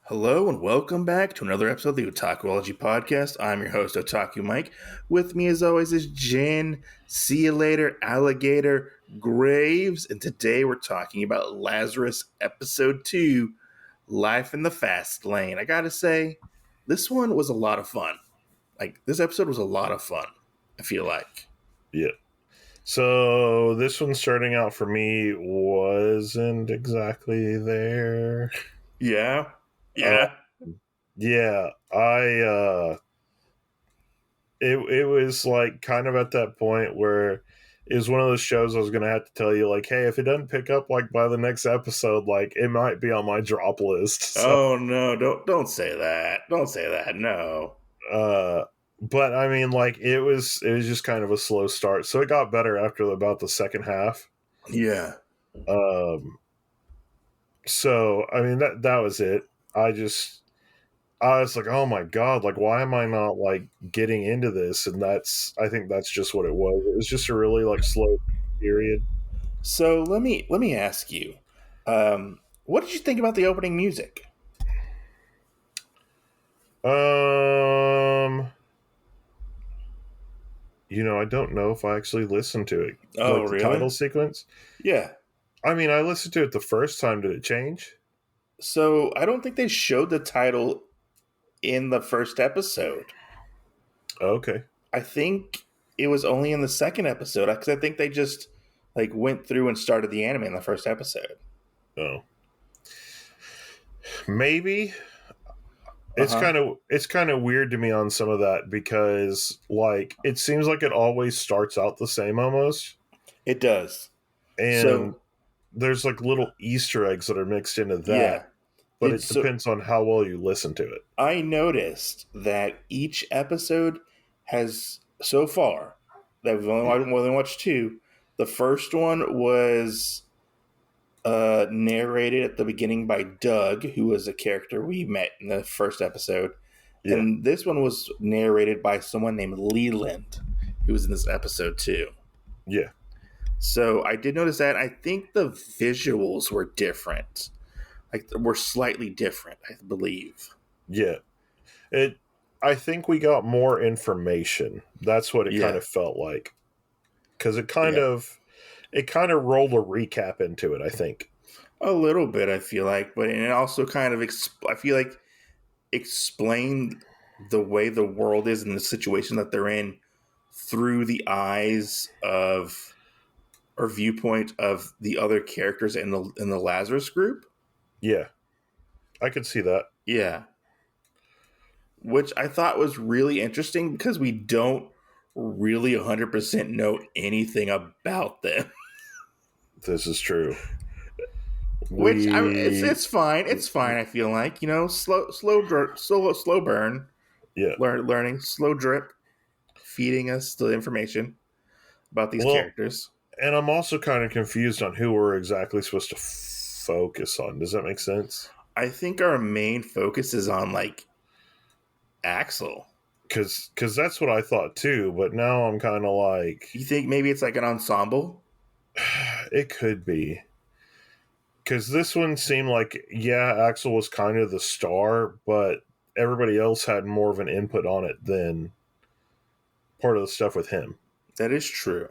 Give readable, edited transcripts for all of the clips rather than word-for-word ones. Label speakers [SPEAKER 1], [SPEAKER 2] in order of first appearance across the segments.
[SPEAKER 1] Hello and welcome back to another episode of the Otakuology Podcast. I'm your host, Otaku Mike. With me, as always, is Jen, See You Later, Alligator, Graves, and today we're talking about Lazarus Episode 2, Life in the Fast Lane. I gotta say, this one was a lot of fun. This episode was a lot of fun, I feel like.
[SPEAKER 2] Yeah. So this one starting out for me wasn't exactly there.
[SPEAKER 1] Yeah.
[SPEAKER 2] Uh,
[SPEAKER 1] Yeah.
[SPEAKER 2] yeah, it was like kind of at that point where it was one of those shows I was gonna have to tell you, like, hey, if it doesn't pick up like by the next episode, like it might be on my drop list. So
[SPEAKER 1] Oh no, don't say that. Don't say that. No.
[SPEAKER 2] uh but I mean, like it was just kind of a slow start. So it got better after about the second half.
[SPEAKER 1] Yeah.
[SPEAKER 2] Um so I mean that was it. I was like, oh my god, like why am I not like getting into this? And I think that's just what it was. It was just a really like slow period.
[SPEAKER 1] So let me ask you, what did you think about the opening music?
[SPEAKER 2] Um, I don't know if I actually listened to it,
[SPEAKER 1] Oh,
[SPEAKER 2] like the
[SPEAKER 1] really?
[SPEAKER 2] title sequence.
[SPEAKER 1] Yeah.
[SPEAKER 2] I mean, I listened to it the first time. Did it change?
[SPEAKER 1] So I don't think they showed the title in the first episode.
[SPEAKER 2] Okay.
[SPEAKER 1] I think it was only in the second episode because I think they just went through and started the anime in the first episode.
[SPEAKER 2] Oh, maybe
[SPEAKER 1] Uh huh.
[SPEAKER 2] it's kind of weird to me on some of that because like it seems like it always starts out the same almost,
[SPEAKER 1] It does.
[SPEAKER 2] and
[SPEAKER 1] So
[SPEAKER 2] there's like little Easter eggs that are mixed into that,
[SPEAKER 1] yeah.
[SPEAKER 2] but
[SPEAKER 1] Did
[SPEAKER 2] it
[SPEAKER 1] so
[SPEAKER 2] depends on how well you listen to it.
[SPEAKER 1] I noticed that each episode has so far that we've only watched two. The first one was narrated at the beginning by Doug, who was a character we met in the first episode,
[SPEAKER 2] Yeah,
[SPEAKER 1] and this one was narrated by someone named Leland, who was in this episode too.
[SPEAKER 2] yeah,
[SPEAKER 1] So I did notice that. I think the visuals were different, were slightly different, I believe.
[SPEAKER 2] yeah. It. I think we got more information. That's what it kind
[SPEAKER 1] Yeah,
[SPEAKER 2] of felt like because
[SPEAKER 1] yeah.
[SPEAKER 2] it kind of rolled a recap into it. I think.
[SPEAKER 1] A little bit, I feel like, but it also kind of, I feel like, explained the way the world is and the situation that they're in through the eyes of or viewpoint of the other characters in the Lazarus group.
[SPEAKER 2] Yeah, I could see that.
[SPEAKER 1] Yeah, which I thought was really interesting because we don't really 100% know anything about them.
[SPEAKER 2] This is true.
[SPEAKER 1] Which it's
[SPEAKER 2] We.
[SPEAKER 1] it's fine. It's fine. I feel like slow burn,
[SPEAKER 2] Yeah.
[SPEAKER 1] learning, slow drip, feeding us the information about these
[SPEAKER 2] Well,
[SPEAKER 1] characters.
[SPEAKER 2] and I'm also kind of confused on who we're exactly supposed to focus on. Does that make sense?
[SPEAKER 1] I think our main focus is on Axel.
[SPEAKER 2] Because that's what I thought too. But now I'm kind of like,
[SPEAKER 1] You think maybe it's like an ensemble?
[SPEAKER 2] it could be. Because this one seemed like, yeah, Axel was kind of the star, but everybody else had more of an input on it than part of the stuff with him.
[SPEAKER 1] That is true.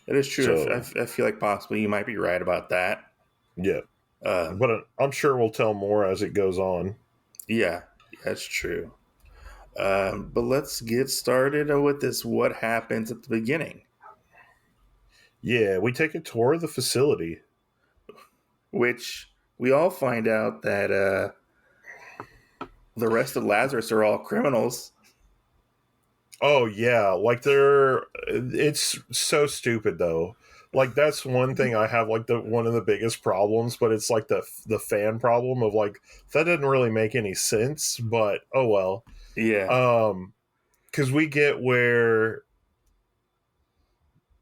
[SPEAKER 1] That is true.
[SPEAKER 2] So,
[SPEAKER 1] I feel like possibly you might be right about that.
[SPEAKER 2] yeah.
[SPEAKER 1] Um,
[SPEAKER 2] But I'm sure we'll tell more as it goes on.
[SPEAKER 1] yeah, that's true. But let's get started with this. What happens at the beginning?
[SPEAKER 2] Yeah, we take a tour of the facility.
[SPEAKER 1] Which we all find out that the rest of Lazarus are all criminals.
[SPEAKER 2] Oh yeah, like it's so stupid though. Like that's one thing I have like the one of the biggest problems, but it's like the fan problem of like that doesn't really make any sense, but oh well.
[SPEAKER 1] Yeah,
[SPEAKER 2] Cuz we get where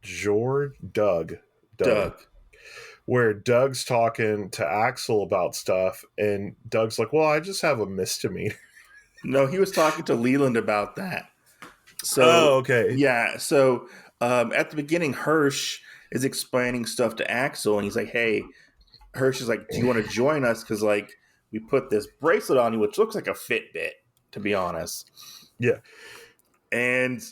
[SPEAKER 2] George Doug
[SPEAKER 1] Doug.
[SPEAKER 2] where Doug's talking to Axel about stuff and Doug's like, "Well, I just have a misdemeanor."
[SPEAKER 1] No, he was talking to Leland about that. So
[SPEAKER 2] Oh, okay.
[SPEAKER 1] yeah, so at the beginning, Hirsch is explaining stuff to Axel, and he's like, "Hey," Hirsch is like, "Do you want to join us? Because we put this bracelet on you, which looks like a Fitbit, to be honest.
[SPEAKER 2] Yeah.
[SPEAKER 1] And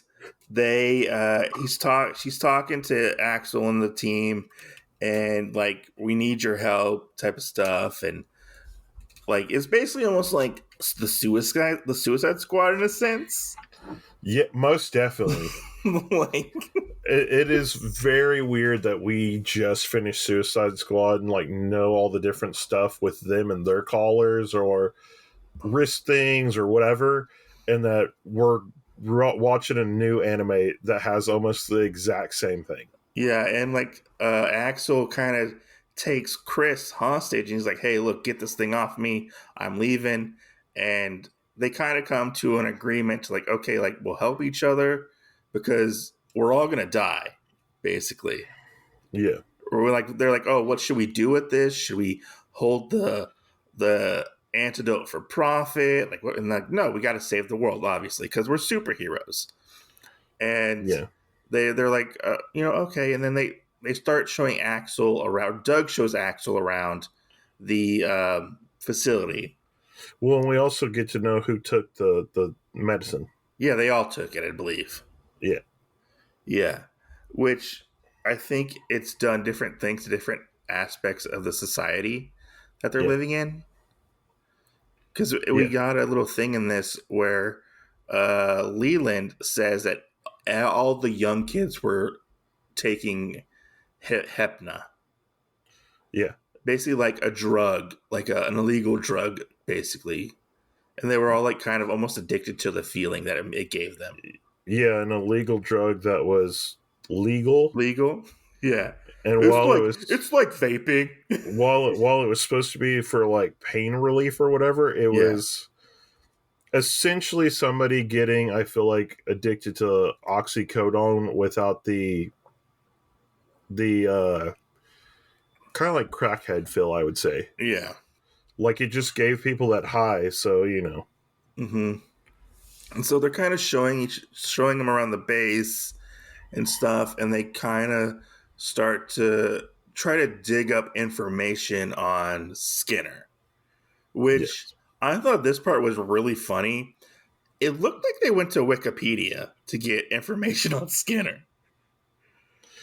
[SPEAKER 1] she's talking to Axel and the team, and like, we need your help type of stuff. And like, it's basically almost like the Suicide Squad in a sense.
[SPEAKER 2] Yeah, most definitely.
[SPEAKER 1] Like,
[SPEAKER 2] it is very weird that we just finished Suicide Squad and like know all the different stuff with them and their collars or wrist things or whatever, and that we're watching a new anime that has almost the exact same thing.
[SPEAKER 1] yeah, and like Axel kind of takes Chris hostage, and he's like, "Hey, look, get this thing off me. I'm leaving." And they kind of come to an agreement to like, okay, like, we'll help each other because we're all gonna die, basically.
[SPEAKER 2] Yeah.
[SPEAKER 1] Or they're like, "Oh, what should we do with this? Should we hold the antidote for profit?" Like, and like, no, we got to save the world, obviously, because we're superheroes. And
[SPEAKER 2] Yeah.
[SPEAKER 1] they're like, okay. And then they start showing Axel around. Doug shows Axel around the facility.
[SPEAKER 2] Well, and we also get to know who took the medicine.
[SPEAKER 1] Yeah, they all took it, I believe.
[SPEAKER 2] Yeah.
[SPEAKER 1] Yeah, which I think it's done different things to different aspects of the society that they're living in. Because we got a little thing in this where Leland says that all the young kids were taking Hypna.
[SPEAKER 2] Yeah.
[SPEAKER 1] Basically like a drug, like an illegal drug, basically. And they were all like kind of almost addicted to the feeling that it gave them.
[SPEAKER 2] Yeah, an illegal drug that was legal.
[SPEAKER 1] Legal? Yeah.
[SPEAKER 2] And
[SPEAKER 1] it's like vaping.
[SPEAKER 2] while it was supposed to be for like pain relief or whatever, it was essentially somebody getting, I feel like, addicted to oxycodone without the kind of like crackhead feel, I would say.
[SPEAKER 1] Yeah.
[SPEAKER 2] Like, it just gave people that high, so
[SPEAKER 1] Mm-hmm. And so they're kind of showing them around the base and stuff, and they kind of start to try to dig up information on Skinner, which I thought this part was really funny. It looked like they went to Wikipedia to get information on Skinner.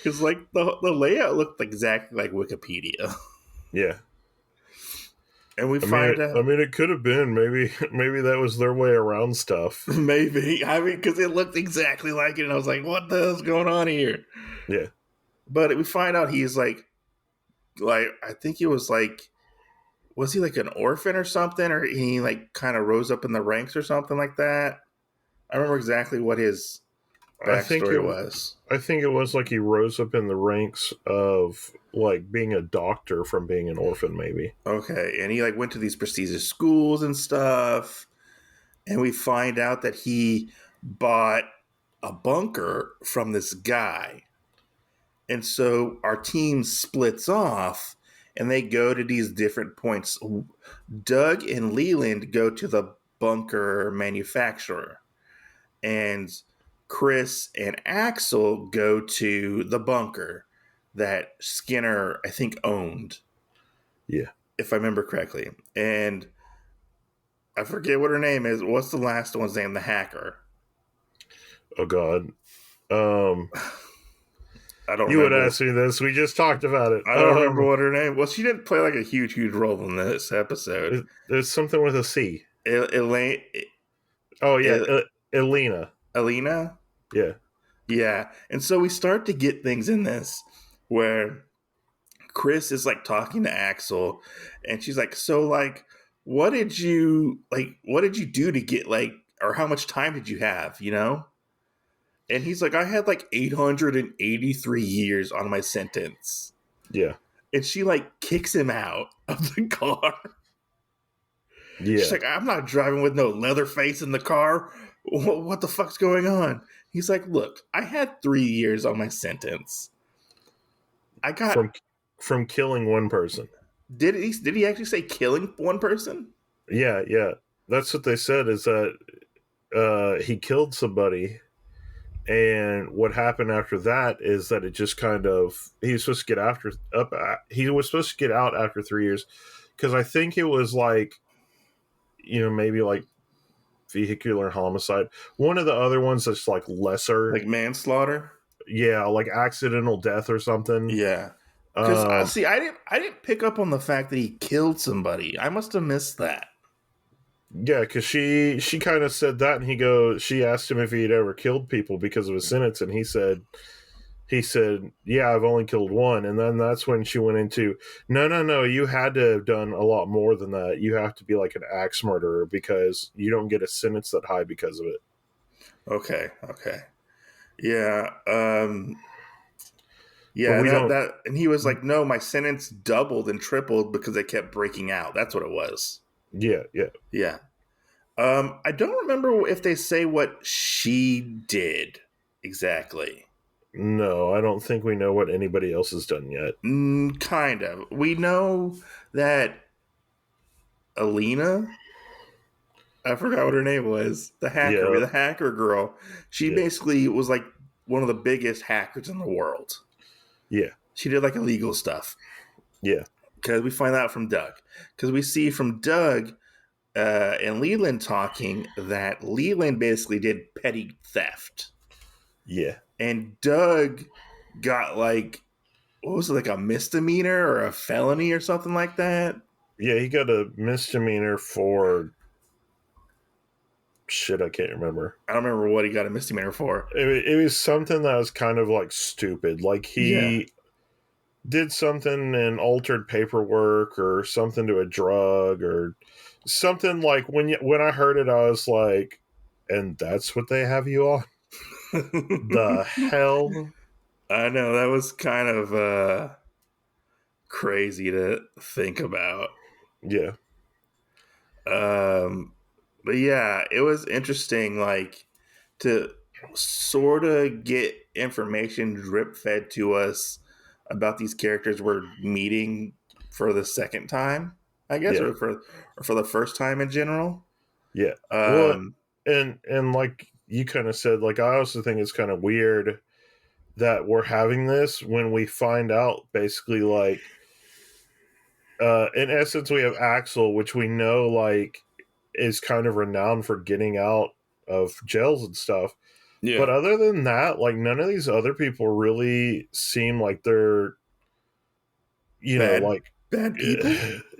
[SPEAKER 1] Because like the layout looked exactly like Wikipedia.
[SPEAKER 2] Yeah.
[SPEAKER 1] And we find out.
[SPEAKER 2] I mean, it could have been. Maybe that was their way around stuff.
[SPEAKER 1] Maybe. I mean, because it looked exactly like it. And I was like, what the hell's going on here?
[SPEAKER 2] Yeah.
[SPEAKER 1] But we find out he's like, I think he was like, was he like an orphan or something? Or he like kind of rose up in the ranks or something like that? I remember exactly what his backstory was.
[SPEAKER 2] I think it was like he rose up in the ranks of like being a doctor from being an orphan, maybe.
[SPEAKER 1] Okay, and he like went to these prestigious schools and stuff, and we find out that he bought a bunker from this guy, and so our team splits off, and they go to these different points. Doug and Leland go to the bunker manufacturer, and Chris and Axel go to the bunker that Skinner, I think, owned.
[SPEAKER 2] Yeah.
[SPEAKER 1] If I remember correctly. And I forget what her name is. What's the last one's name? The hacker.
[SPEAKER 2] Oh, God.
[SPEAKER 1] I don't
[SPEAKER 2] You
[SPEAKER 1] remember.
[SPEAKER 2] would ask me this. We just talked about it.
[SPEAKER 1] I don't remember what her name. Well, she didn't play like a huge role in this episode.
[SPEAKER 2] There's something with a C.
[SPEAKER 1] Eleina.
[SPEAKER 2] Oh, yeah. Eleina.
[SPEAKER 1] Eleina?
[SPEAKER 2] Yeah.
[SPEAKER 1] Yeah. And so we start to get things in this where Chris is like talking to Axel, and she's like, so like, what did you do to get like, or how much time did you have, And he's like, I had like 883 years on my sentence.
[SPEAKER 2] Yeah.
[SPEAKER 1] And she like kicks him out of the car.
[SPEAKER 2] Yeah.
[SPEAKER 1] She's like, I'm not driving with no leather face in the car. What the fuck's going on? He's like, look, I had 3 years on my sentence. I got
[SPEAKER 2] from killing one person.
[SPEAKER 1] Did he actually say killing one person?
[SPEAKER 2] Yeah. That's what they said, is that he killed somebody, and what happened after that is that it just kind of, he was supposed to get out after 3 years, because I think it was like maybe like vehicular homicide. One of the other ones that's like lesser,
[SPEAKER 1] Like manslaughter.
[SPEAKER 2] yeah, like accidental death or something.
[SPEAKER 1] Yeah. Because
[SPEAKER 2] Um,
[SPEAKER 1] see, I didn't pick up on the fact that he killed somebody. I must have missed that.
[SPEAKER 2] yeah, because she kind of said that, and she asked him if he had ever killed people because of his sentence, and he said, yeah, I've only killed one. And then that's when she went into, no, you had to have done a lot more than that. You have to be like an axe murderer because you don't get a sentence that high because of it.
[SPEAKER 1] Okay. Okay. Yeah.
[SPEAKER 2] But
[SPEAKER 1] Yeah, and
[SPEAKER 2] we don't,
[SPEAKER 1] and he was like, "No, my sentence doubled and tripled because they kept breaking out." That's what it was.
[SPEAKER 2] yeah, yeah.
[SPEAKER 1] Yeah. I don't remember if they say what she did exactly.
[SPEAKER 2] No, I don't think we know what anybody else has done yet.
[SPEAKER 1] Kind of. We know that Eleina, I forgot what her name was,
[SPEAKER 2] Yeah,
[SPEAKER 1] the hacker girl. She
[SPEAKER 2] yeah,
[SPEAKER 1] basically was like one of the biggest hackers in the world.
[SPEAKER 2] yeah,
[SPEAKER 1] She did like illegal stuff.
[SPEAKER 2] yeah,
[SPEAKER 1] Because we find out from Doug. Because we see from Doug and Leland talking that Leland basically did petty theft.
[SPEAKER 2] yeah.
[SPEAKER 1] And Doug got like, what was it, like a misdemeanor or a felony or something like that?
[SPEAKER 2] Yeah, he got a misdemeanor for shit, I can't remember.
[SPEAKER 1] I don't remember what he got a misdemeanor for.
[SPEAKER 2] It was something that was kind of like stupid. Like
[SPEAKER 1] Yeah.
[SPEAKER 2] he did something and altered paperwork or something to a drug or something like when I heard it, I was like, and that's what they have you on? The hell?
[SPEAKER 1] I know that was kind of crazy to think about.
[SPEAKER 2] Yeah,
[SPEAKER 1] Um, but yeah, it was interesting, like to sort of get information drip fed to us about these characters we're meeting for the second time, I guess,
[SPEAKER 2] yeah,
[SPEAKER 1] or for the first time in general.
[SPEAKER 2] yeah. Well,
[SPEAKER 1] Um,
[SPEAKER 2] and like you kind of said, like I also think it's kind of weird that we're having this when we find out basically like in essence we have Axel, which we know like is kind of renowned for getting out of jails and stuff. But
[SPEAKER 1] yeah,
[SPEAKER 2] other than that, like none of these other people really seem like they're,
[SPEAKER 1] bad,
[SPEAKER 2] like
[SPEAKER 1] bad people,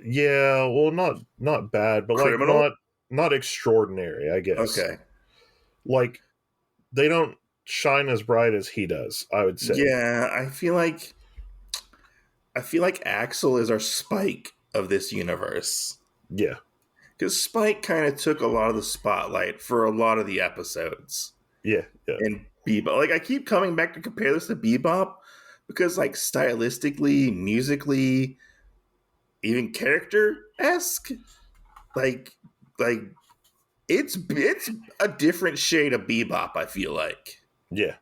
[SPEAKER 2] yeah, well not bad, but like
[SPEAKER 1] criminal.
[SPEAKER 2] not extraordinary, I guess.
[SPEAKER 1] Okay,
[SPEAKER 2] Like they don't shine as bright as he does, I would say.
[SPEAKER 1] yeah, I feel like Axel is our Spike of this universe.
[SPEAKER 2] Yeah.
[SPEAKER 1] Because Spike kind of took a lot of the spotlight for a lot of the episodes.
[SPEAKER 2] Yeah. Yeah.
[SPEAKER 1] And Bebop, like I keep coming back to compare this to Bebop because, like, stylistically, musically, even character esque, like, like it's a different shade of Bebop. I feel
[SPEAKER 2] Yeah.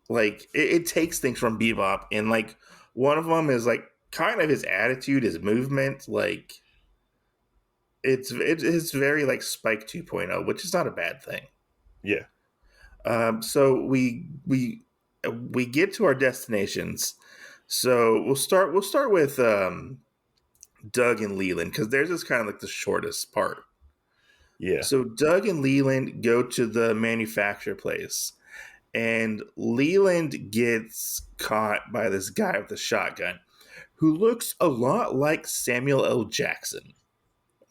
[SPEAKER 1] like it takes things from Bebop, and like one of them is like kind of his attitude, his movement, like it's very like Spike 2.0, which is not a bad thing.
[SPEAKER 2] Yeah.
[SPEAKER 1] So we get to our destinations. So we'll start with Doug and Leland because theirs is kind of like the shortest part.
[SPEAKER 2] Yeah.
[SPEAKER 1] So Doug and Leland go to the manufacturer place, and Leland gets caught by this guy with a shotgun who looks a lot like Samuel L. Jackson.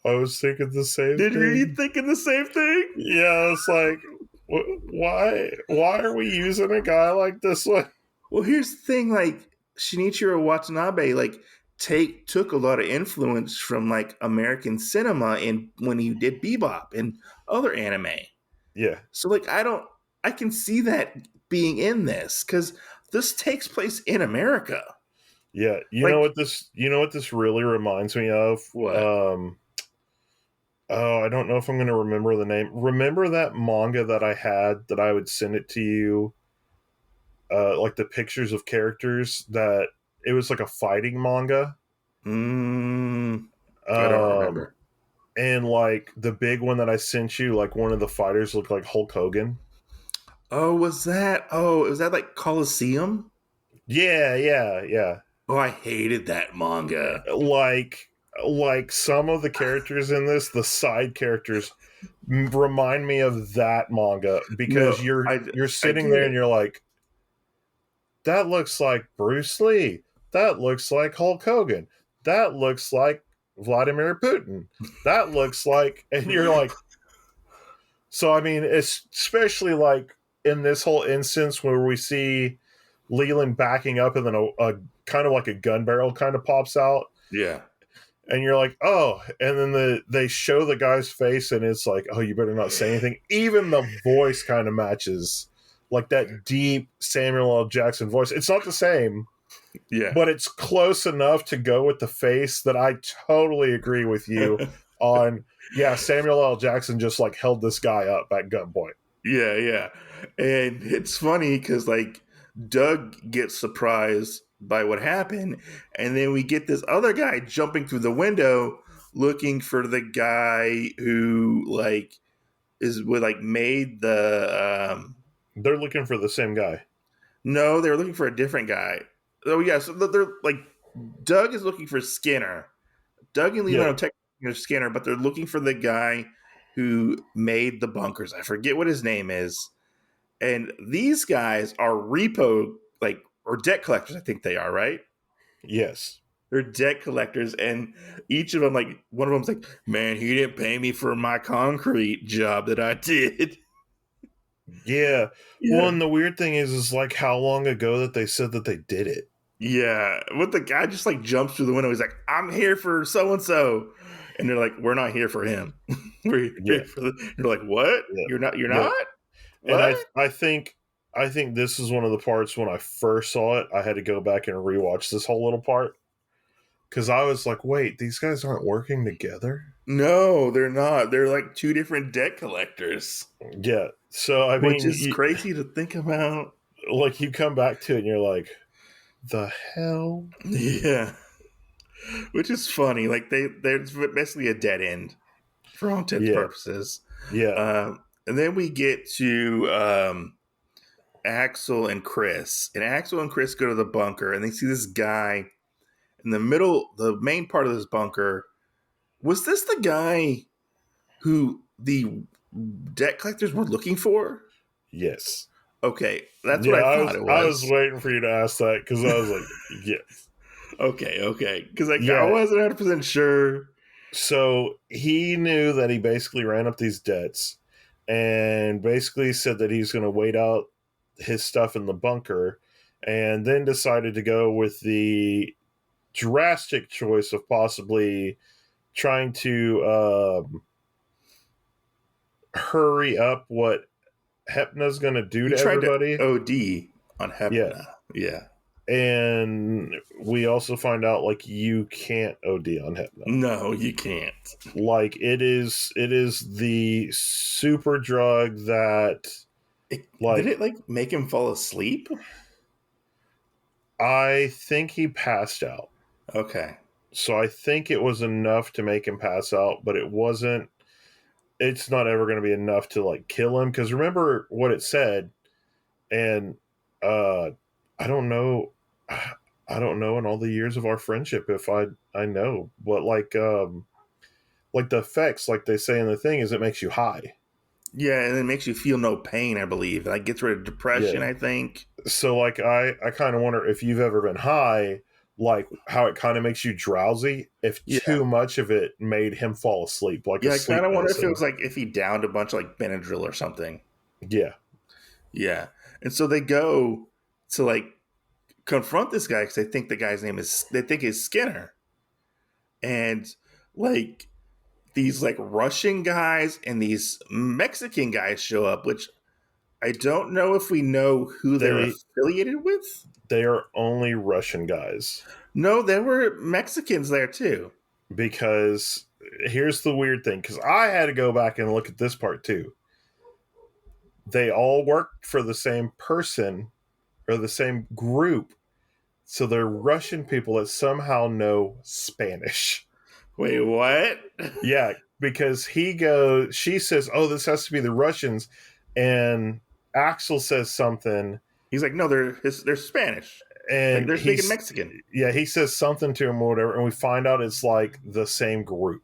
[SPEAKER 2] I was thinking the same
[SPEAKER 1] Did you
[SPEAKER 2] thing.
[SPEAKER 1] thinking the same thing?
[SPEAKER 2] Yeah, it's like why are we using a guy like this one?
[SPEAKER 1] Well, here's the thing: like Shinichiro Watanabe, like took a lot of influence from like American cinema and when he did Bebop and other anime.
[SPEAKER 2] Yeah.
[SPEAKER 1] So like I can see that being in this because this takes place in America.
[SPEAKER 2] Yeah.
[SPEAKER 1] Like
[SPEAKER 2] You know what this really reminds me of?
[SPEAKER 1] what?
[SPEAKER 2] Oh, I don't know if I'm gonna remember the name. Remember that manga that I had that I would send it to you? Like the pictures of characters that it was like a fighting manga.
[SPEAKER 1] Mm, I don't
[SPEAKER 2] Um
[SPEAKER 1] remember.
[SPEAKER 2] and like the big one that I sent you, like one of the fighters looked like Hulk Hogan.
[SPEAKER 1] Oh, was that? Oh, was that like Coliseum?
[SPEAKER 2] Yeah, yeah, yeah.
[SPEAKER 1] Oh, I hated that manga.
[SPEAKER 2] Like like some of the characters in this, the side characters remind me of that manga because
[SPEAKER 1] No,
[SPEAKER 2] you're
[SPEAKER 1] I
[SPEAKER 2] sitting there and
[SPEAKER 1] did.
[SPEAKER 2] you're like, that looks like Bruce Lee. That looks like Hulk Hogan. That looks like Vladimir Putin. That looks like, and you're like, so I mean, it's especially like in this whole instance where we see Leland backing up and then a kind of like a gun barrel kind of pops out,
[SPEAKER 1] Yeah.
[SPEAKER 2] and you're like, oh, and then they show the guy's face and it's like, oh, you better not say anything. Even the voice kind of matches, like that deep Samuel L. Jackson voice. It's not the same,
[SPEAKER 1] Yeah.
[SPEAKER 2] but it's close enough to go with the face that I totally agree with you on. Yeah, Samuel L. Jackson just like held this guy up at gunpoint.
[SPEAKER 1] Yeah, yeah. And it's funny because like Doug gets surprised by what happened, and then we get this other guy jumping through the window looking for the guy who like is what like made the
[SPEAKER 2] They're looking for the same guy.
[SPEAKER 1] no, they're looking for a different guy. Oh yeah, so they're like Doug is looking for Skinner. Doug and Leland
[SPEAKER 2] Yeah,
[SPEAKER 1] are technically Skinner, but they're looking for the guy who made the bunkers. I forget what his name is. And these guys are repo like or debt collectors, I think they are, right?
[SPEAKER 2] yes.
[SPEAKER 1] They're debt collectors, and each of them, like one of them's like, "Man, he didn't pay me for my concrete job that I did."
[SPEAKER 2] Yeah. Well,
[SPEAKER 1] Yeah,
[SPEAKER 2] and the weird thing is like how long ago that they said that they did it.
[SPEAKER 1] yeah. But the guy just like jumps through the window. He's like, "I'm here for so and so," and they're like, "We're not here for him. We're
[SPEAKER 2] Yeah,
[SPEAKER 1] here for the." You're like, "What?
[SPEAKER 2] yeah,
[SPEAKER 1] You're not? You're
[SPEAKER 2] yeah.
[SPEAKER 1] not?
[SPEAKER 2] And
[SPEAKER 1] What?"
[SPEAKER 2] I think this is one of the parts when I first saw it, I had to go back and rewatch this whole little part because I was like, wait, these guys aren't working together.
[SPEAKER 1] No, they're not. They're like two different debt collectors,
[SPEAKER 2] Yeah. So I
[SPEAKER 1] which
[SPEAKER 2] mean,
[SPEAKER 1] is crazy to think about.
[SPEAKER 2] like you come back to it and you're like, the hell?
[SPEAKER 1] Yeah, which is funny. Like they're basically a dead end for all intents and
[SPEAKER 2] Yeah,
[SPEAKER 1] purposes.
[SPEAKER 2] yeah,
[SPEAKER 1] And then we get to Axel and Chris, and Axel and Chris go to the bunker, and they see this guy in the middle, the main part of this bunker. Was this the guy who the debt collectors were looking for?
[SPEAKER 2] yes.
[SPEAKER 1] Okay, that's what
[SPEAKER 2] Yeah,
[SPEAKER 1] I thought it
[SPEAKER 2] I was
[SPEAKER 1] was.
[SPEAKER 2] waiting for you to ask that because I was like, yes.
[SPEAKER 1] Okay, because like I
[SPEAKER 2] Yeah.
[SPEAKER 1] wasn't 100% sure.
[SPEAKER 2] So he knew that he basically ran up these debts and basically said that he's going to wait out his stuff in the bunker and then decided to go with the drastic choice of possibly trying to hurry up what Hepna's going to do
[SPEAKER 1] He
[SPEAKER 2] to
[SPEAKER 1] tried to
[SPEAKER 2] everybody.
[SPEAKER 1] OD on
[SPEAKER 2] Yeah.
[SPEAKER 1] Hepna. Yeah.
[SPEAKER 2] And we also find out like you can't OD on Hepna.
[SPEAKER 1] No, you can't.
[SPEAKER 2] Like it is the super drug that
[SPEAKER 1] Did
[SPEAKER 2] like
[SPEAKER 1] it like make him fall asleep?
[SPEAKER 2] I think he passed out.
[SPEAKER 1] Okay.
[SPEAKER 2] So I think it was enough to make him pass out, but it wasn't. It's not ever going to be enough to like kill him because remember what it said, and uh, I don't know, I don't know in all the years of our friendship if I know, but like the effects, like they say in the thing, is it makes you high.
[SPEAKER 1] Yeah, and it makes you feel no pain, I believe. Like gets rid of depression,
[SPEAKER 2] Yeah.
[SPEAKER 1] I think.
[SPEAKER 2] So like I kind of wonder if you've ever been high, like how it kind of makes you drowsy if
[SPEAKER 1] Yeah.
[SPEAKER 2] too much of it made him fall asleep, like a
[SPEAKER 1] Yeah, I
[SPEAKER 2] sleep
[SPEAKER 1] kind of wonder if it
[SPEAKER 2] medicine.
[SPEAKER 1] was like if he downed a bunch of like Benadryl or something.
[SPEAKER 2] Yeah.
[SPEAKER 1] Yeah. And so they go to like confront this guy because they think the guy's name is they think is Skinner. And like these like Russian guys and these Mexican guys show up, which I don't know if we know who they're
[SPEAKER 2] They
[SPEAKER 1] affiliated with.
[SPEAKER 2] they are only Russian guys
[SPEAKER 1] No, there were Mexicans there too.
[SPEAKER 2] because here's the weird thing cuz I had to go back and look at this part too. They all worked for the same person or the same group. So they're Russian people that somehow know Spanish.
[SPEAKER 1] Wait, what?
[SPEAKER 2] Yeah, because she says, "Oh, this has to be the Russians," and Axel says something,
[SPEAKER 1] He's like, no, they're Spanish. Like
[SPEAKER 2] and
[SPEAKER 1] they're speaking Mexican.
[SPEAKER 2] he says something to him or whatever, and we find out it's like the same group.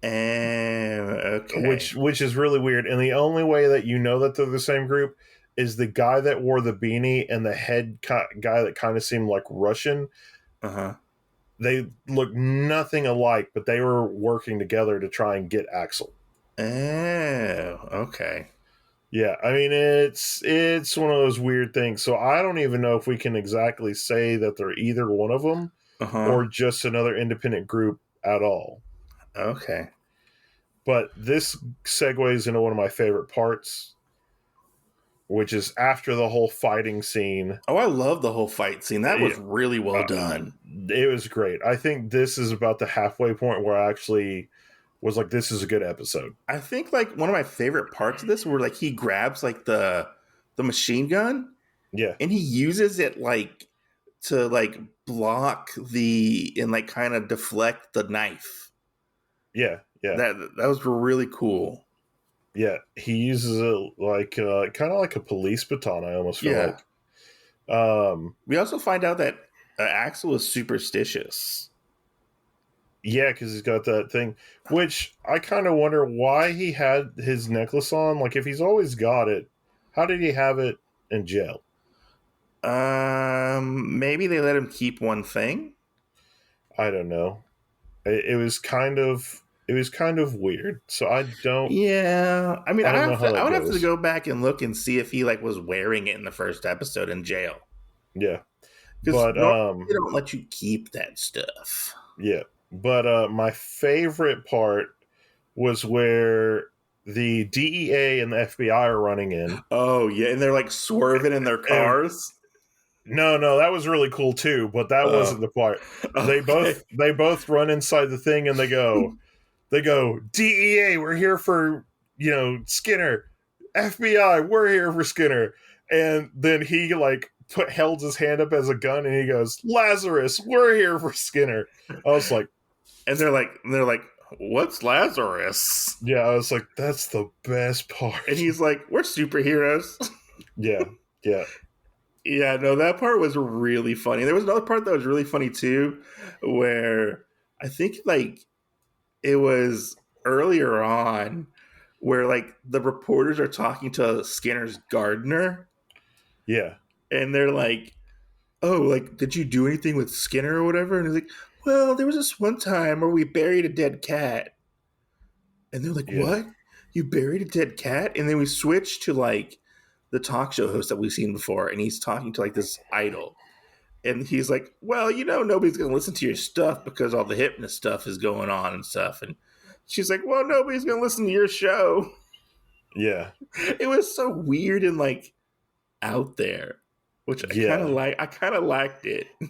[SPEAKER 1] And okay.
[SPEAKER 2] Which is really weird. And the only way that you know that they're the same group is the guy that wore the beanie and the head guy that kind of seemed like Russian.
[SPEAKER 1] Uh-huh.
[SPEAKER 2] They look nothing alike, but they were working together to try and get Axel.
[SPEAKER 1] Oh, okay.
[SPEAKER 2] Yeah, I mean it's one of those weird things. So I don't even know if we can exactly say that they're either one of them
[SPEAKER 1] Uh-huh.
[SPEAKER 2] or just another independent group at all.
[SPEAKER 1] Okay.
[SPEAKER 2] But this segues into one of my favorite parts, which is after the whole fighting scene.
[SPEAKER 1] Oh, I love the whole fight scene. That was really well
[SPEAKER 2] Uh,
[SPEAKER 1] done.
[SPEAKER 2] it was great. I think this is about the halfway point where I actually was like, this is a good episode.
[SPEAKER 1] I think like one of my favorite parts of this were like he grabs like the machine gun
[SPEAKER 2] Yeah,
[SPEAKER 1] and he uses it like to like block the and like kind of deflect the knife.
[SPEAKER 2] yeah, yeah,
[SPEAKER 1] That was really cool.
[SPEAKER 2] yeah. He uses it like kind of like a police baton. I almost feel
[SPEAKER 1] Yeah.
[SPEAKER 2] like.
[SPEAKER 1] We also find out that Axel is superstitious.
[SPEAKER 2] Yeah, because he's got that thing, which I kind of wonder why he had his necklace on. Like, if he's always got it, how did he have it in jail?
[SPEAKER 1] Maybe they let him keep one thing.
[SPEAKER 2] I don't know. It was kind of weird. So
[SPEAKER 1] Yeah, I mean,
[SPEAKER 2] I don't know how
[SPEAKER 1] I
[SPEAKER 2] that
[SPEAKER 1] would have to
[SPEAKER 2] goes.
[SPEAKER 1] go back and look and see if he like was wearing it in the first episode in jail
[SPEAKER 2] Yeah,
[SPEAKER 1] because
[SPEAKER 2] but
[SPEAKER 1] normally they don't let you keep that stuff.
[SPEAKER 2] yeah, but my favorite part was where the DEA and the FBI are running in.
[SPEAKER 1] Oh yeah, and they're like swerving in their
[SPEAKER 2] And
[SPEAKER 1] cars.
[SPEAKER 2] no, that was really cool too, but that
[SPEAKER 1] Oh,
[SPEAKER 2] wasn't the part.
[SPEAKER 1] okay.
[SPEAKER 2] They both run inside the thing and they go, DEA, we're here for, Skinner. FBI, we're here for Skinner. And then he like held his hand up as a gun and he goes, Lazarus, we're here for Skinner. I was like,
[SPEAKER 1] And they're like, what's Lazarus?
[SPEAKER 2] yeah, I was like, that's the best part.
[SPEAKER 1] And he's like, we're superheroes.
[SPEAKER 2] Yeah, yeah,
[SPEAKER 1] Yeah, no, that part was really funny. There was another part that was really funny too, where I think like it was earlier on where like the reporters are talking to Skinner's gardener
[SPEAKER 2] yeah,
[SPEAKER 1] and they're like, oh, like, did you do anything with Skinner or whatever? And he's like, well, there was this one time where we buried a dead cat. And they're like,
[SPEAKER 2] yeah,
[SPEAKER 1] what? You buried a dead cat? And then we switched to like the talk show host that we've seen before. And he's talking to like this idol. And he's like, well, nobody's going to listen to your stuff because all the hypnotist stuff is going on and stuff. And she's like, well, nobody's going to listen to your show.
[SPEAKER 2] yeah,
[SPEAKER 1] It was so weird and like out there, which
[SPEAKER 2] yeah.
[SPEAKER 1] I kind of liked it. But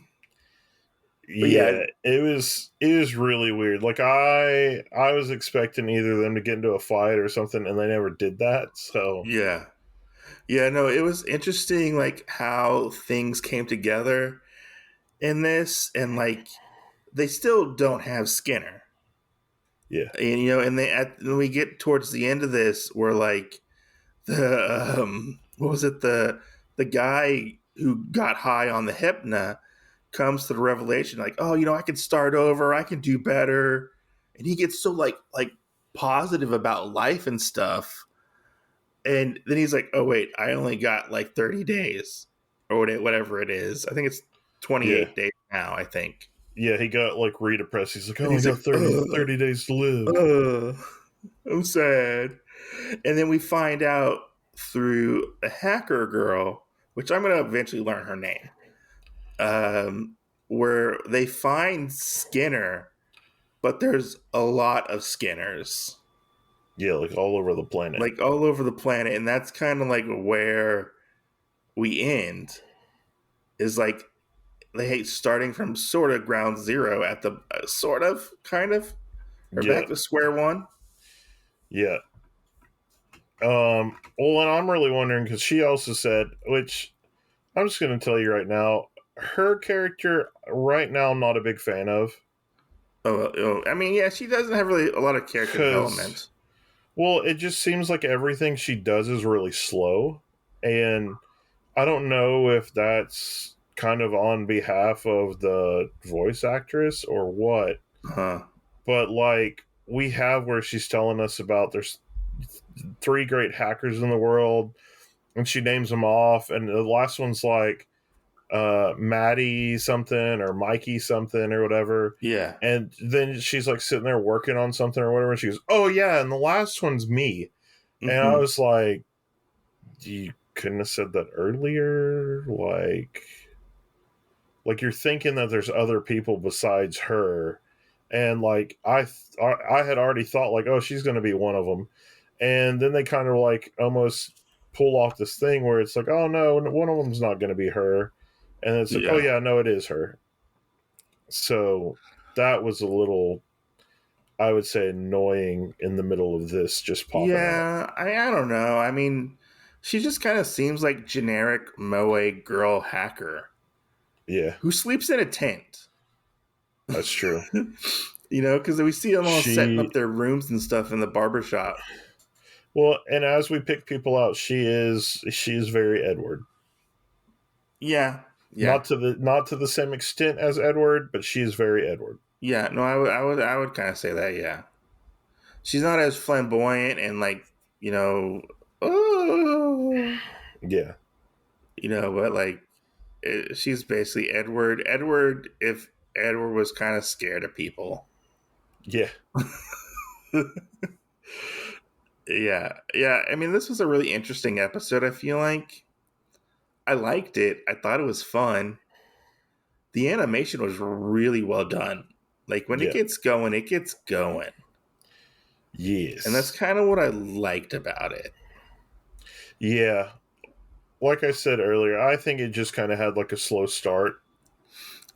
[SPEAKER 1] yeah,
[SPEAKER 2] Yeah, it was really weird. Like I was expecting either of them to get into a fight or something, and they never did that. So
[SPEAKER 1] yeah. Yeah, no, it was interesting like how things came together in this and like they still don't have Skinner.
[SPEAKER 2] yeah,
[SPEAKER 1] And and when we get towards the end of this where like the what was it the guy who got high on the hypna comes to the revelation like, oh, I can start over, I can do better, and he gets so like positive about life and stuff. And then he's like, oh wait, I only got like 30 days or whatever it is. I think it's
[SPEAKER 2] yeah,
[SPEAKER 1] 28 days now, I think.
[SPEAKER 2] yeah. He got like redepressed. He's like,
[SPEAKER 1] And
[SPEAKER 2] oh, I
[SPEAKER 1] he's
[SPEAKER 2] got
[SPEAKER 1] like,
[SPEAKER 2] 30 days to live.
[SPEAKER 1] I'm sad. And then we find out through a hacker girl, which I'm going to eventually learn her name, where they find Skinner, but there's a lot of Skinners,
[SPEAKER 2] Yeah, like all over the planet.
[SPEAKER 1] like all over the planet. And that's kind of like where we end, is like they hate starting from sort of ground zero at the sort of, kind of, or
[SPEAKER 2] Yeah,
[SPEAKER 1] back to square one.
[SPEAKER 2] yeah. Well, and I'm really wondering because she also said, which I'm just going to tell you right now, her character right now I'm not a big fan of.
[SPEAKER 1] I mean, yeah, she doesn't have really a lot of character development.
[SPEAKER 2] Well, it just seems like everything she does is really slow, and I don't know if that's kind of on behalf of the voice actress or what,
[SPEAKER 1] Huh.
[SPEAKER 2] but like we have where she's telling us about there's three great hackers in the world, and she names them off, and the last one's like Maddie something or Mikey something or whatever.
[SPEAKER 1] Yeah.
[SPEAKER 2] And then she's like sitting there working on something or whatever. And she goes, "Oh yeah, and the last one's me." And I
[SPEAKER 1] Hmm.
[SPEAKER 2] was like, "You couldn't have said that earlier." Like you're thinking that there's other people besides her, and like I had already thought like, oh, she's going to be one of them, and then they kind of like almost pull off this thing where it's like, oh no, one of them's not going to be her, and it's like, oh
[SPEAKER 1] Yeah.
[SPEAKER 2] yeah, no, it is her. So that was a little, I would say, annoying in the middle of this just popping out.
[SPEAKER 1] Yeah. I don't know. I mean, she just kind of seems like generic moe girl hacker
[SPEAKER 2] Yeah,
[SPEAKER 1] who sleeps in a tent.
[SPEAKER 2] that's true.
[SPEAKER 1] Because we see them all setting
[SPEAKER 2] She
[SPEAKER 1] up their rooms and stuff in the barbershop.
[SPEAKER 2] well, and as we pick people out, she is very Edward.
[SPEAKER 1] Yeah. Yeah.
[SPEAKER 2] Not to the same extent as Edward, but she is very Edward.
[SPEAKER 1] Yeah. No, I would kind of say that. Yeah. She's not as flamboyant and like, you know, oh,
[SPEAKER 2] Yeah,
[SPEAKER 1] but like she's basically Edward. Edward, if Edward was kind of scared of people.
[SPEAKER 2] yeah,
[SPEAKER 1] Yeah. Yeah. I mean, this was a really interesting episode. I feel like I liked it. I thought it was fun. The animation was really well done. Like when
[SPEAKER 2] yeah.
[SPEAKER 1] it gets going. And that's
[SPEAKER 2] Yes,
[SPEAKER 1] kind of what I liked about it.
[SPEAKER 2] yeah. Like I said earlier, I think it just kind of had like a slow start.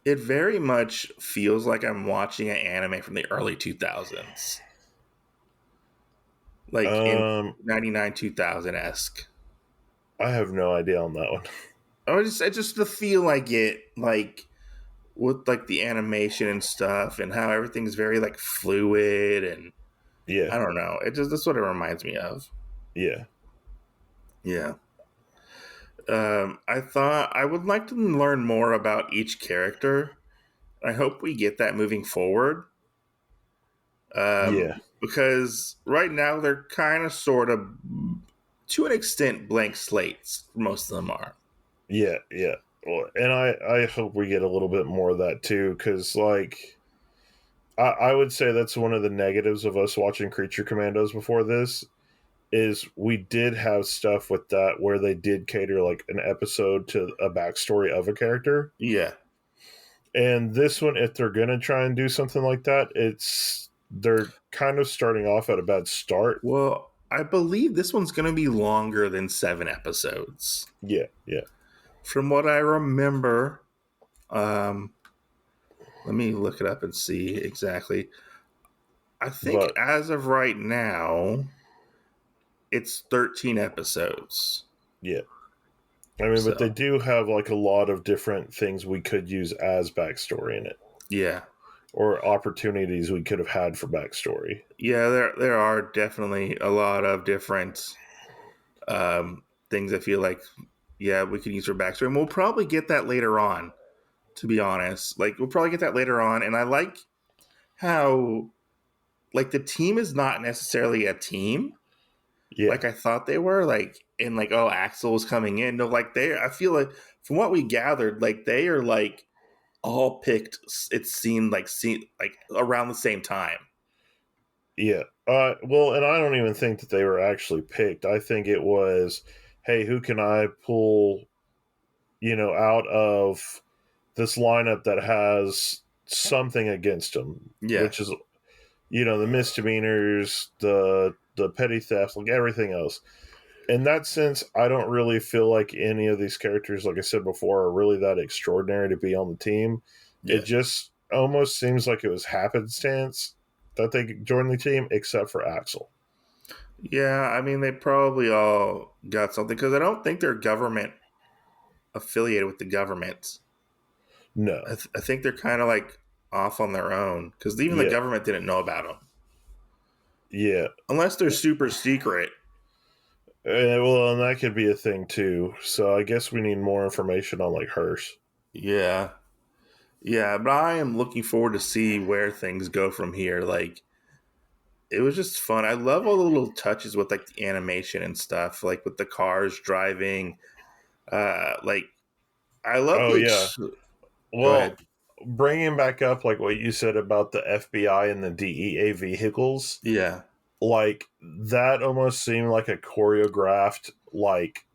[SPEAKER 1] It very much feels like I'm watching an anime from the early 2000s. Like in
[SPEAKER 2] Um,
[SPEAKER 1] 99 2000 esque.
[SPEAKER 2] I have no idea on that one.
[SPEAKER 1] I just the feel I get like with like the animation and stuff and how everything's very like fluid and
[SPEAKER 2] Yeah,
[SPEAKER 1] I don't know. It just that's what it reminds me of.
[SPEAKER 2] yeah,
[SPEAKER 1] Yeah. I thought I would like to learn more about each character. I hope we get that moving forward.
[SPEAKER 2] yeah,
[SPEAKER 1] Because right now they're kind of sort of to an extent blank slates. Most of them are.
[SPEAKER 2] yeah, yeah. Well, and I hope we get a little bit more of that too, because like I would say that's one of the negatives of us watching Creature Commandos before this is we did have stuff with that where they did cater like an episode to a backstory of a character.
[SPEAKER 1] Yeah.
[SPEAKER 2] And this one, if they're gonna try and do something like that, they're kind of starting off at a bad start.
[SPEAKER 1] Well, I believe this one's going to be longer than 7 episodes.
[SPEAKER 2] Yeah, yeah.
[SPEAKER 1] From what I remember, um, let me look it up and see exactly. I think
[SPEAKER 2] But
[SPEAKER 1] as of right now, it's 13 episodes.
[SPEAKER 2] yeah. I mean, but they
[SPEAKER 1] So,
[SPEAKER 2] do have like a lot of different things we could use as backstory in it.
[SPEAKER 1] yeah.
[SPEAKER 2] Or opportunities we could have had for backstory.
[SPEAKER 1] Yeah, there are definitely a lot of different things I feel like, yeah, we could use for backstory. And we'll probably get that later on, to be honest. Like, we'll probably get that later on. And I like how, like, the team is not necessarily a team
[SPEAKER 2] Yeah.
[SPEAKER 1] like I thought they were. Like, and like, oh, Axel was coming in. No, like, I feel like, from what we gathered, like, they are like all picked, it seemed like, around the same time.
[SPEAKER 2] Yeah. Well, and I don't even think that they were actually picked. I think it was, hey, who can I pull, out of this lineup that has something against them,
[SPEAKER 1] Yeah.
[SPEAKER 2] which is, the misdemeanors, the petty theft, like everything else. In that sense, I don't really feel like any of these characters, like I said before, are really that extraordinary to be on the team. It
[SPEAKER 1] Yeah.
[SPEAKER 2] just almost seems like it was happenstance that they joined the team, except for Axel.
[SPEAKER 1] Yeah, I mean, they probably all got something because I don't think they're government affiliated with the government.
[SPEAKER 2] No.
[SPEAKER 1] I think they're kind of like off on their own because even the
[SPEAKER 2] Yeah.
[SPEAKER 1] government didn't know about them
[SPEAKER 2] Yeah.
[SPEAKER 1] unless they're super secret.
[SPEAKER 2] Well, and that could be a thing too. So I guess we need more information on like hers.
[SPEAKER 1] Yeah. Yeah, but I am looking forward to see where things go from here. Like, it was just fun. I love all the little touches with like the animation and stuff, like with the cars driving. Like I love
[SPEAKER 2] Oh
[SPEAKER 1] the.
[SPEAKER 2] yeah.
[SPEAKER 1] Go ahead.
[SPEAKER 2] Well, bringing back up like what you said about the FBI and the DEA vehicles,
[SPEAKER 1] Yeah.
[SPEAKER 2] like that almost seemed like a choreographed like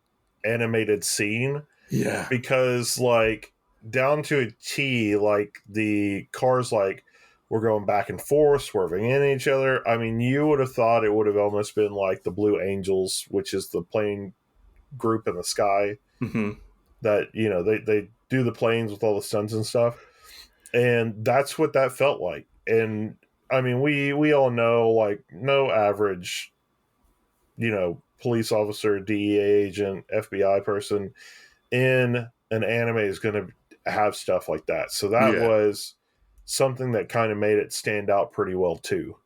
[SPEAKER 2] animated scene
[SPEAKER 1] Yeah.
[SPEAKER 2] because like down to a T, like the cars like were going back and forth, swerving in each other. I mean, you would have thought it would have almost been like the Blue Angels, which is the plane group in the sky
[SPEAKER 1] Hmm.
[SPEAKER 2] that they do the planes with all the stunts and stuff, and that's what that felt like. And I mean, we all know like no average police officer, DEA agent, FBI person in an anime is going to have stuff like that. So that
[SPEAKER 1] Yeah.
[SPEAKER 2] was something that kind of made it stand out pretty well too.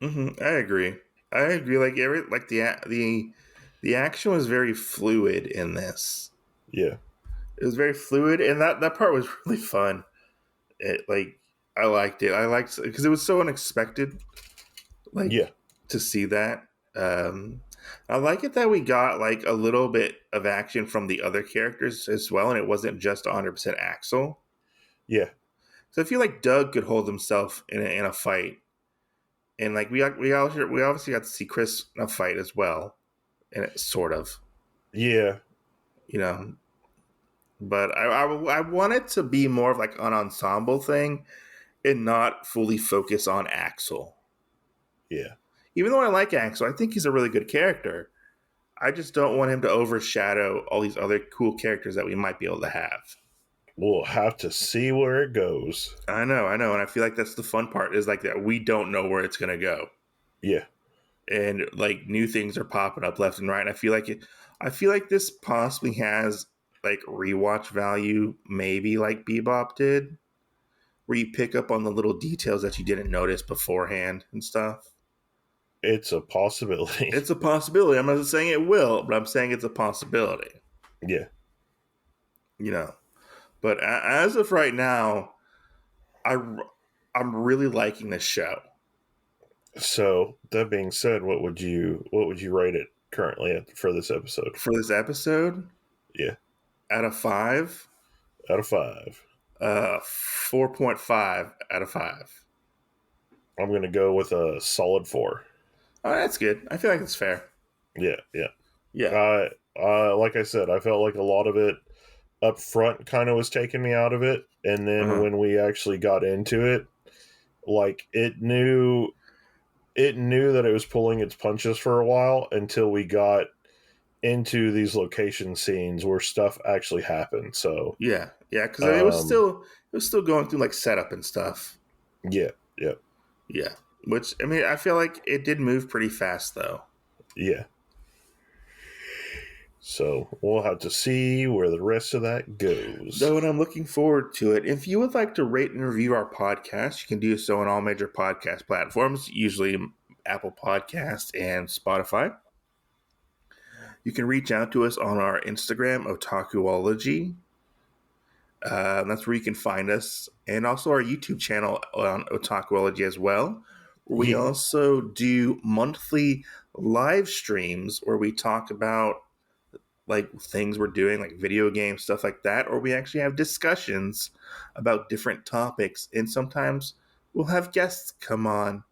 [SPEAKER 1] I agree. I agree. Like the action was very fluid in this.
[SPEAKER 2] Yeah,
[SPEAKER 1] It was very fluid, and that part was really fun. It like I liked it. I liked because it was so unexpected. Like
[SPEAKER 2] yeah,
[SPEAKER 1] to see that. Um, I like it that we got like a little bit of action from the other characters as well, and it wasn't just 100% Axel.
[SPEAKER 2] yeah,
[SPEAKER 1] So I feel like Doug could hold himself in a fight, and like we obviously got to see Chris in a fight as well, and it sort of,
[SPEAKER 2] yeah,
[SPEAKER 1] you know. But I want it to be more of like an ensemble thing and not fully focus on Axel.
[SPEAKER 2] yeah.
[SPEAKER 1] Even though I like Axel, I think he's a really good character. I just don't want him to overshadow all these other cool characters that we might be able to have.
[SPEAKER 2] We'll have to see where it goes.
[SPEAKER 1] I know, and I feel like that's the fun part is like that we don't know where it's gonna go,
[SPEAKER 2] Yeah,
[SPEAKER 1] and like new things are popping up left and right. And I feel like this possibly has like rewatch value, maybe like Bebop did, where you pick up on the little details that you didn't notice beforehand and stuff.
[SPEAKER 2] it's a possibility.
[SPEAKER 1] It's a possibility. I'm not saying it will, but I'm saying it's a possibility.
[SPEAKER 2] Yeah.
[SPEAKER 1] You know, but as of right now, I I'm really liking this show.
[SPEAKER 2] So that being said, what would you rate it currently for this episode?
[SPEAKER 1] For this episode,
[SPEAKER 2] Yeah,
[SPEAKER 1] out of 5,
[SPEAKER 2] out of 5.
[SPEAKER 1] 4.5 out of 5.
[SPEAKER 2] I'm gonna go with a solid 4.
[SPEAKER 1] Oh, that's good. I feel like it's fair.
[SPEAKER 2] Yeah, yeah.
[SPEAKER 1] Yeah.
[SPEAKER 2] Like I said, I felt like a lot of it up front kind of was taking me out of it, and then
[SPEAKER 1] Uh-huh.
[SPEAKER 2] when we actually got into it, like it knew that it was pulling its punches for a while until we got into these location scenes where stuff actually happened. So,
[SPEAKER 1] Yeah. Yeah. Because
[SPEAKER 2] um,
[SPEAKER 1] it was still going through like setup and stuff.
[SPEAKER 2] yeah, yeah,
[SPEAKER 1] Yeah. Which I mean, I feel like it did move pretty fast though.
[SPEAKER 2] yeah. So we'll have to see where the rest of that goes.
[SPEAKER 1] Though, and I'm looking forward to it. If you would like to rate and review our podcast, you can do so on all major podcast platforms, usually Apple Podcast and Spotify. You can reach out to us on our Instagram, Otakuology. That's where you can find us, and also our YouTube channel on Otakuology as well. We
[SPEAKER 2] Yeah,
[SPEAKER 1] also do monthly live streams where we talk about like things we're doing, like video games, stuff like that, or we actually have discussions about different topics, and sometimes we'll have guests come on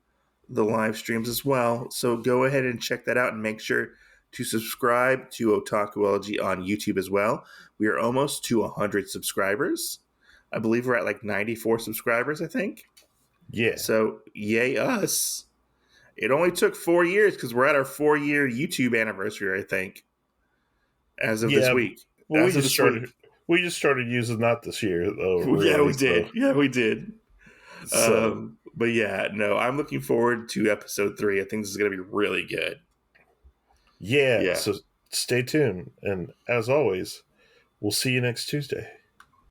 [SPEAKER 1] the live streams as well. So go ahead and check that out and make sure to subscribe to Otakuology on YouTube as well. We are almost to 100 subscribers. I believe we're at like 94 subscribers, I think.
[SPEAKER 2] yeah,
[SPEAKER 1] So yay us. It only took 4 years because we're at our 4-year YouTube anniversary, I think, as of this
[SPEAKER 2] yeah.
[SPEAKER 1] week.
[SPEAKER 2] Well, we
[SPEAKER 1] As of
[SPEAKER 2] just
[SPEAKER 1] this week.
[SPEAKER 2] started. We just started using that this year, though.
[SPEAKER 1] Yeah,
[SPEAKER 2] Really,
[SPEAKER 1] we
[SPEAKER 2] so
[SPEAKER 1] did. Yeah, we did.
[SPEAKER 2] so
[SPEAKER 1] But yeah, no, I'm looking forward to episode 3. I think this is going to be really good.
[SPEAKER 2] yeah.
[SPEAKER 1] Yeah.
[SPEAKER 2] So stay tuned, and as always, we'll see you next Tuesday.